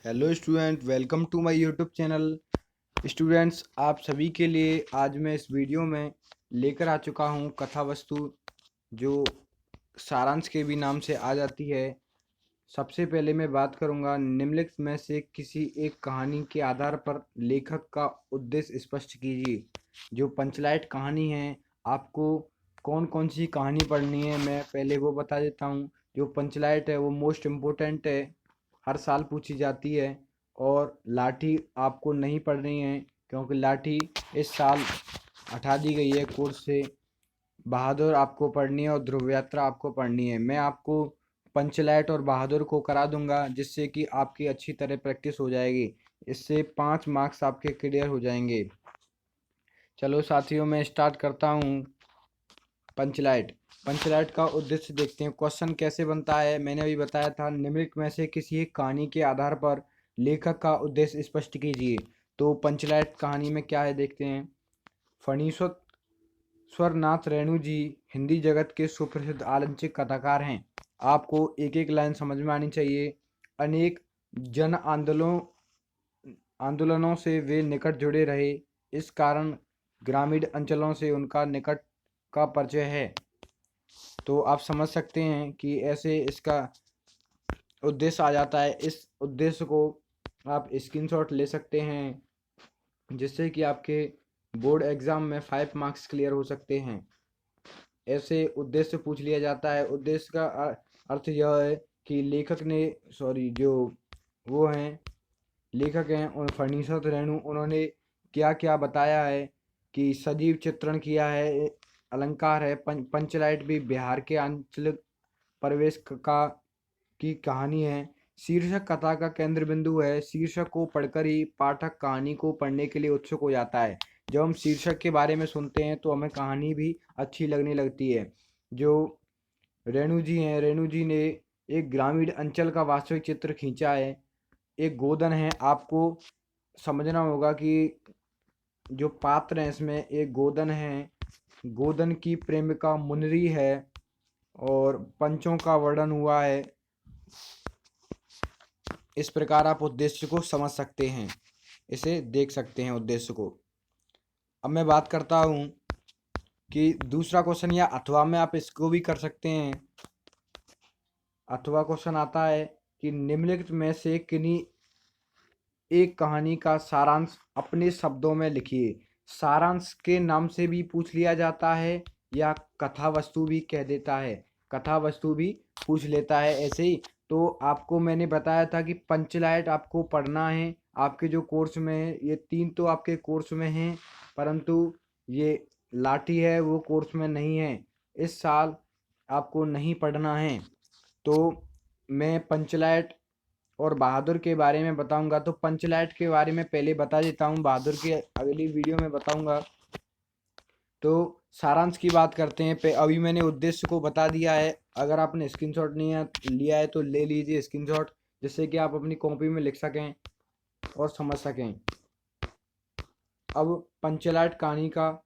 Hello student, welcome to my YouTube channel. Students, आप सभी के लिए आज मैं इस वीडियो में लेकर आ चुका हूं कथा वस्तु, जो सारांश के भी नाम से आ जाती है। सबसे पहले मैं बात करूंगा निम्नलिखित में से किसी एक कहानी के आधार पर लेखक का उद्देश्य स्पष्ट कीजिए। जो पंचलाइट कहानी है, आपको कौन कौन सी कहानी पढ़नी है मैं पहले वो बता देता हूँ। जो पंचलाइट है वो मोस्ट इम्पोर्टेंट है, हर साल पूछी जाती है। और लाठी आपको नहीं पढ़नी है, क्योंकि लाठी इस साल हटा दी गई है कोर्स से। बहादुर आपको पढ़नी है और ध्रुव यात्रा आपको पढ़नी है। मैं आपको पंचलाइट और बहादुर को करा दूंगा, जिससे कि आपकी अच्छी तरह प्रैक्टिस हो जाएगी। इससे 5 मार्क्स आपके क्लियर हो जाएंगे। चलो साथियों, मैं स्टार्ट करता हूँ। पंचलाइट पंचलाइट का उद्देश्य देखते हैं। क्वेश्चन कैसे बनता है मैंने अभी बताया था। निम्नलिखित में से किसी एक कहानी के आधार पर लेखक का उद्देश्य स्पष्ट कीजिए। तो पंचलाइट कहानी में क्या है देखते हैं। फणीश्वर स्वरनाथ रेणु जी हिंदी जगत के सुप्रसिद्ध आलंचिक कथाकार हैं। आपको एक एक लाइन समझ में आनी चाहिए। अनेक जन आंदोलनों से वे निकट जुड़े रहे, इस कारण ग्रामीण अंचलों से उनका निकट का परिचय है। तो आप समझ सकते हैं कि ऐसे इसका उद्देश्य आ जाता है। इस उद्देश्य को आप स्क्रीनशॉट ले सकते हैं, जिससे कि आपके बोर्ड एग्जाम में 5 मार्क्स क्लियर हो सकते हैं। ऐसे उद्देश्य पूछ लिया जाता है। उद्देश्य का अर्थ यह है कि लेखक ने जो वो हैं लेखक हैं उन फर्नीसर रेणु, उन्होंने क्या क्या बताया है कि सजीव चित्रण किया है, अलंकार है। पंचलाइट भी बिहार के आंचलिक परिवेश का की कहानी है। शीर्षक कथा का केंद्र बिंदु है। शीर्षक को पढ़कर ही पाठक कहानी को पढ़ने के लिए उत्सुक हो जाता है। जब हम शीर्षक के बारे में सुनते हैं तो हमें कहानी भी अच्छी लगने लगती है। जो रेणु जी हैं, रेणु जी ने एक ग्रामीण अंचल का वास्तविक चित्र खींचा है। एक गोधन है, आपको समझना होगा कि जो पात्र है इसमें एक गोधन है। गोधन की प्रेमिका मुनरी है और पंचों का वर्णन हुआ है। इस प्रकार आप उद्देश्य को समझ सकते हैं, इसे देख सकते हैं उद्देश्य को। अब मैं बात करता हूँ कि दूसरा क्वेश्चन, या अथवा में आप इसको भी कर सकते हैं। अथवा क्वेश्चन आता है कि निम्नलिखित में से किन्हीं एक कहानी का सारांश अपने शब्दों में लिखिए। सारांश के नाम से भी पूछ लिया जाता है, या कथा वस्तु भी कह देता है। कथा वस्तु भी पूछ लेता है ऐसे ही। तो आपको मैंने बताया था कि पंचलाइट आपको पढ़ना है। आपके जो कोर्स में है, ये 3 तो आपके कोर्स में हैं, परंतु ये लाठी है वो कोर्स में नहीं है। इस साल आपको नहीं पढ़ना है। तो मैं पंचलाइट और बहादुर के बारे में बताऊंगा। तो पंचलाइट के बारे में पहले बता देता हूँ, बहादुर की अगली वीडियो में बताऊंगा। तो सारांश की बात करते हैं। पे अभी मैंने उद्देश्य को बता दिया है। अगर आपने स्क्रीनशॉट नहीं लिया है तो ले लीजिए स्क्रीनशॉट, जिससे कि आप अपनी कॉपी में लिख सकें और समझ सकें। अब पंचलाइट कहानी का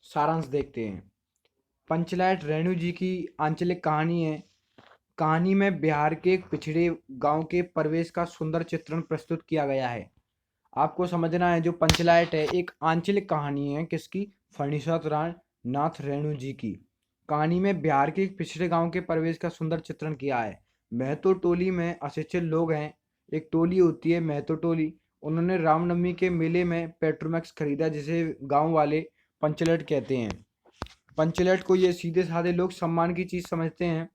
सारांश देखते हैं। पंचलाइट रेणु जी की आंचलिक कहानी है। कहानी में बिहार के एक पिछड़े गांव के परिवेश का सुंदर चित्रण प्रस्तुत किया गया है। आपको समझना है, जो पंचलाइट है एक आंचलिक कहानी है। किसकी? फणीश्वर नाथ रेणु जी की। कहानी में बिहार के एक पिछड़े गांव के परिवेश का सुंदर चित्रण किया है। महतो टोली में अशिक्षित लोग हैं। एक टोली होती है महतो टोली। उन्होंने रामनवमी के मेले में पेट्रोमैक्स खरीदा, जिसे गांव वाले पंचलाइट कहते हैं। पंचलाइट को ये सीधे साधे लोग सम्मान की चीज समझते हैं।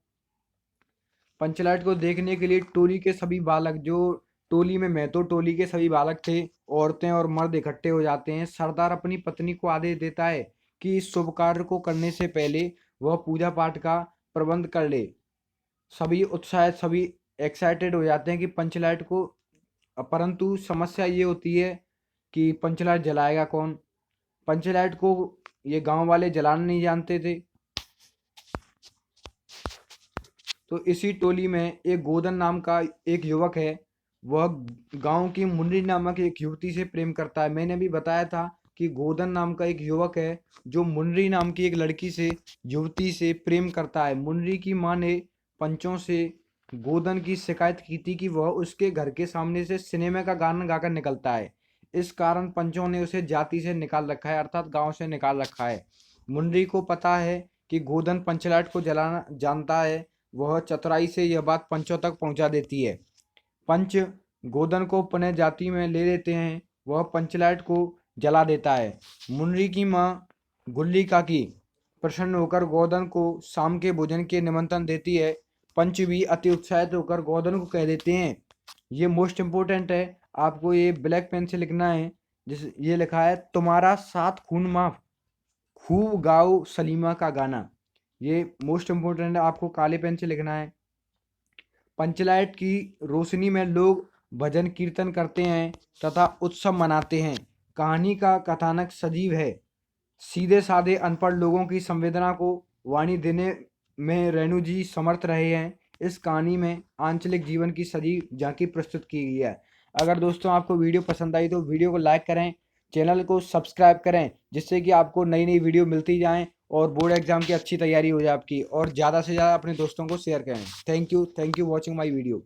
पंचलाइट को देखने के लिए टोली के सभी बालक, जो टोली में महतो टोली के सभी बालक थे, औरतें और मर्द इकट्ठे हो जाते हैं। सरदार अपनी पत्नी को आदेश देता है कि इस शुभ कार्य को करने से पहले वह पूजा पाठ का प्रबंध कर ले। सभी उत्साहित, सभी एक्साइटेड हो जाते हैं कि पंचलाइट को। परंतु समस्या ये होती है कि पंचलाइट जलाएगा कौन? पंचलाइट को ये गांव वाले जलाना नहीं जानते थे। तो इसी टोली में एक गोदन नाम का एक युवक है। वह गांव की मुन्नी नामक एक युवती से प्रेम करता है। मैंने भी बताया था कि गोदन नाम का एक युवक है जो मुन्नी नाम की एक लड़की से, युवती से प्रेम करता है। मुन्नी की माँ ने पंचों से गोदन की शिकायत की थी कि वह उसके घर के सामने से सिनेमा का गाना गाकर निकलता है। इस कारण पंचों ने उसे जाति से निकाल रखा है, अर्थात गांव से निकाल रखा है। मुंडरी को पता है कि गोदन पंचलाट को जलाना जानता है। वह चतुराई से यह बात पंचों तक पहुंचा देती है। पंच गोदन को पुनः जाति में ले लेते हैं। वह पंचलाट को जला देता है। मुंडरी की माँ गुल्ली काकी प्रसन्न होकर गोदन को शाम के भोजन के निमंत्रण देती है। पंच भी अति उत्साहित होकर गोदन को कह देते हैं, ये मोस्ट इम्पोर्टेंट है, आपको ये ब्लैक पेन से लिखना है। जिस ये लिखा है, तुम्हारा 7 खून माफ, खूब गाओ सलीमा का गाना। ये मोस्ट इम्पोर्टेंट है, आपको काले पेन से लिखना है। पंचलाइट की रोशनी में लोग भजन कीर्तन करते हैं तथा उत्सव मनाते हैं। कहानी का कथानक सजीव है। सीधे साधे अनपढ़ लोगों की संवेदना को वाणी देने में रेणु जी समर्थ रहे हैं। इस कहानी में आंचलिक जीवन की सजीव झांकी प्रस्तुत की गई है। अगर दोस्तों आपको वीडियो पसंद आई तो वीडियो को लाइक करें, चैनल को सब्सक्राइब करें, जिससे कि आपको नई नई वीडियो मिलती जाएं और बोर्ड एग्जाम की अच्छी तैयारी हो जाए आपकी। और ज़्यादा से ज़्यादा अपने दोस्तों को शेयर करें। Thank you watching my video.